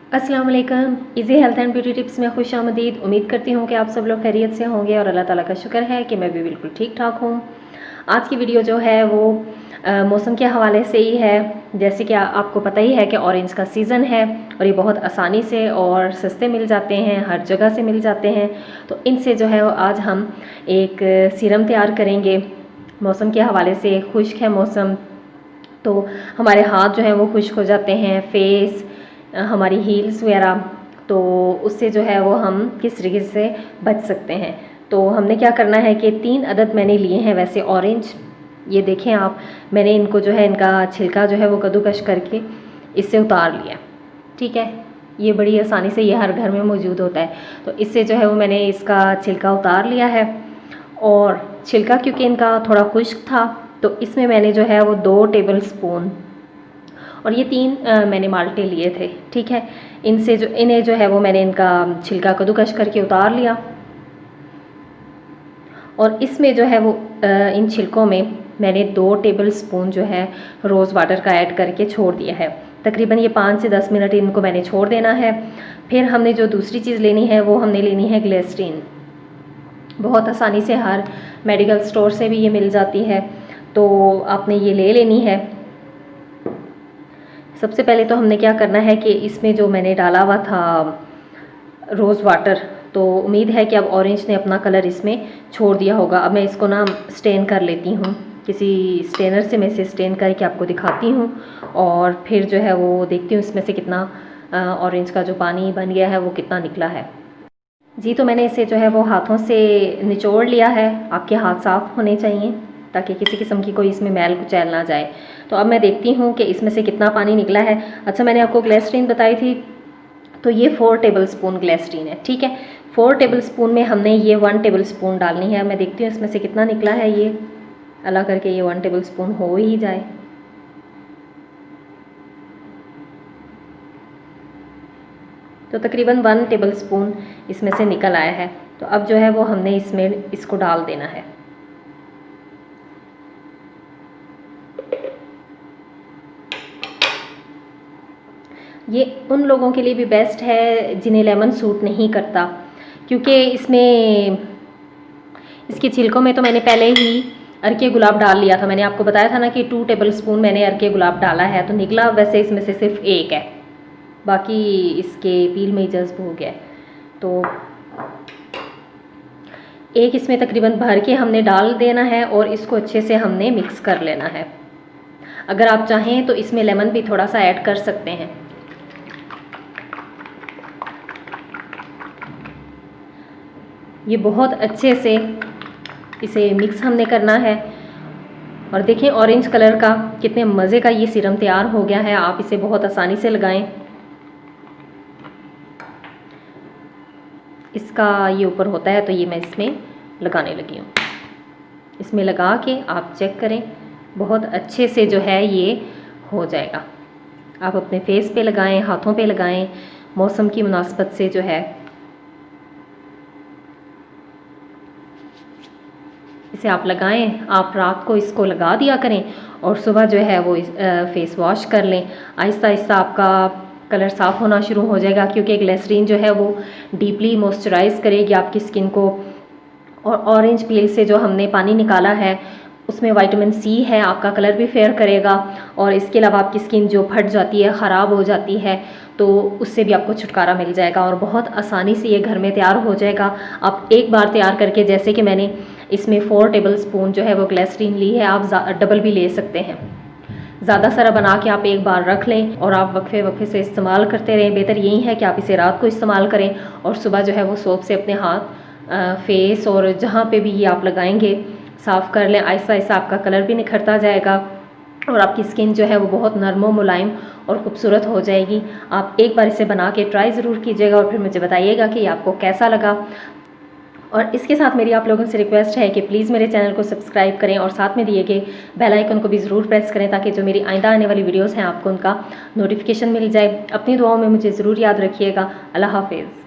अस्सलाम वालेकुम। Easy health and beauty tips में खुश आमदीद। उम्मीद करती हूँ कि आप सब लोग खैरियत से होंगे और अल्लाह ताला का शुक्र है कि मैं भी बिल्कुल ठीक ठाक हूँ। आज की वीडियो जो है वो मौसम के हवाले से ही है। जैसे कि आपको पता ही है कि ऑरेंज का सीज़न है और ये बहुत आसानी से और सस्ते मिल जाते हैं, हर जगह से मिल जाते हैं। तो इनसे जो है आज हम एक सीरम तैयार करेंगे। मौसम के हवाले से खुश्क है मौसम, तो हमारे हाथ जो हैं वो खुश्क हो जाते हैं, फेस, हमारी हील्स वगैरह, तो उससे जो है वो हम किस तरीके से बच सकते हैं। तो हमने क्या करना है कि 3 अदद मैंने लिए हैं वैसे ऑरेंज। ये देखें आप, मैंने इनको जो है इनका छिलका जो है वो कद्दूकश करके इससे उतार लिया। ठीक है, ये बड़ी आसानी से ये हर घर में मौजूद होता है। तो इससे जो है वो मैंने इसका छिलका उतार लिया है। और छिलका क्योंकि इनका थोड़ा खुश्क था तो इसमें मैंने जो है वो 2 टेबल स्पून, और ये 3 मैंने माल्टे लिए थे। ठीक है, इन्हें जो है वो मैंने इनका छिलका कद्दूकश करके उतार लिया। और इसमें जो है वो इन छिलकों में मैंने 2 टेबल स्पून जो है रोज़ वाटर का ऐड करके छोड़ दिया है। तकरीबन ये 5 से 10 मिनट इनको मैंने छोड़ देना है। फिर हमने जो दूसरी चीज़ लेनी है वो हमने लेनी है ग्लिसरीन। बहुत आसानी से हर मेडिकल स्टोर से भी ये मिल जाती है, तो आपने ये ले लेनी है। सबसे पहले तो हमने क्या करना है कि इसमें जो मैंने डाला हुआ था रोज़ वाटर, तो उम्मीद है कि अब ऑरेंज ने अपना कलर इसमें छोड़ दिया होगा। अब मैं इसको ना स्टेन कर लेती हूँ, किसी स्टेनर से मैं इसे स्टेन करके आपको दिखाती हूँ और फिर जो है वो देखती हूँ इसमें से कितना ऑरेंज का जो पानी बन गया है वो कितना निकला है। जी, तो मैंने इसे जो है वो हाथों से निचोड़ लिया है। आपके हाथ साफ़ होने चाहिए ताकि किसी किस्म की कोई इसमें मैल कुचैल ना जाए। तो अब मैं देखती हूँ कि इसमें से कितना पानी निकला है। अच्छा, मैंने आपको ग्लिसरीन बताई थी, तो ये 4 टेबल स्पून ग्लिसरीन है। ठीक है, 4 टेबल स्पून में हमने ये 1 टेबल स्पून डालनी है। मैं देखती हूँ इसमें से कितना निकला है। ये अल्लाह करके ये 1 टेबल स्पून हो ही जाए। तो तकरीबन 1 टेबल स्पून इसमें से निकल आया है। तो अब जो है वो हमने इसमें इसको डाल देना है। ये उन लोगों के लिए भी बेस्ट है जिन्हें लेमन सूट नहीं करता, क्योंकि इसमें इसके छिलकों में तो मैंने पहले ही अर्के गुलाब डाल लिया था। मैंने आपको बताया था ना कि 2 टेबल स्पून मैंने अर्के गुलाब डाला है, तो निकला वैसे इसमें से सिर्फ 1 है, बाकी इसके पील में ही जज्ब हो गया। तो 1 इसमें तकरीबन भर के हमने डाल देना है और इसको अच्छे से हमने मिक्स कर लेना है। अगर आप चाहें तो इसमें लेमन भी थोड़ा सा ऐड कर सकते हैं। ये बहुत अच्छे से इसे मिक्स हमने करना है। और देखें ऑरेंज कलर का कितने मज़े का ये सीरम तैयार हो गया है। आप इसे बहुत आसानी से लगाएं। इसका ये ऊपर होता है, तो ये मैं इसमें लगाने लगी हूँ। इसमें लगा के आप चेक करें, बहुत अच्छे से जो है ये हो जाएगा। आप अपने फेस पे लगाएं, हाथों पे लगाएं, मौसम की मुनासबत से जो है इसे आप लगाएं। आप रात को इसको लगा दिया करें और सुबह जो है वो फेस वॉश कर लें। आहिस्ता आहिस्ता आपका कलर साफ़ होना शुरू हो जाएगा, क्योंकि ग्लिसरीन जो है वो डीपली मॉइस्चराइज करेगी आपकी स्किन को। और ऑरेंज पील से जो हमने पानी निकाला है उसमें विटामिन सी है, आपका कलर भी फेयर करेगा। और इसके अलावा आपकी स्किन जो फट जाती है, ख़राब हो जाती है, तो उससे भी आपको छुटकारा मिल जाएगा और बहुत आसानी से ये घर में तैयार हो जाएगा। आप एक बार तैयार करके, जैसे कि मैंने इसमें 4 टेबल स्पून जो है वो ग्लिसरीन ली है, आप डबल भी ले सकते हैं। ज़्यादा सारा बना के आप एक बार रख लें और आप वक्फे वक्फे से इस्तेमाल करते रहें। बेहतर यही है कि आप इसे रात को इस्तेमाल करें और सुबह जो है वो सोप से अपने हाथ, फेस और जहाँ पे भी ये आप लगाएंगे साफ़ कर लें। आहिस्ता आहिस्ता आपका कलर भी निखरता जाएगा और आपकी स्किन जो है वो बहुत नरम व मुलायम और ख़ूबसूरत हो जाएगी। आप एक बार इसे बना के ट्राई ज़रूर कीजिएगा और फिर मुझे बताइएगा कि आपको कैसा लगा। और इसके साथ मेरी आप लोगों से रिक्वेस्ट है कि प्लीज़ मेरे चैनल को सब्सक्राइब करें और साथ में दिए गए बेल आइकन को भी ज़रूर प्रेस करें, ताकि जो मेरी आइंदा आने वाली वीडियोस हैं आपको उनका नोटिफिकेशन मिल जाए। अपनी दुआओं में मुझे ज़रूर याद रखिएगा। अल्लाह हाफिज़।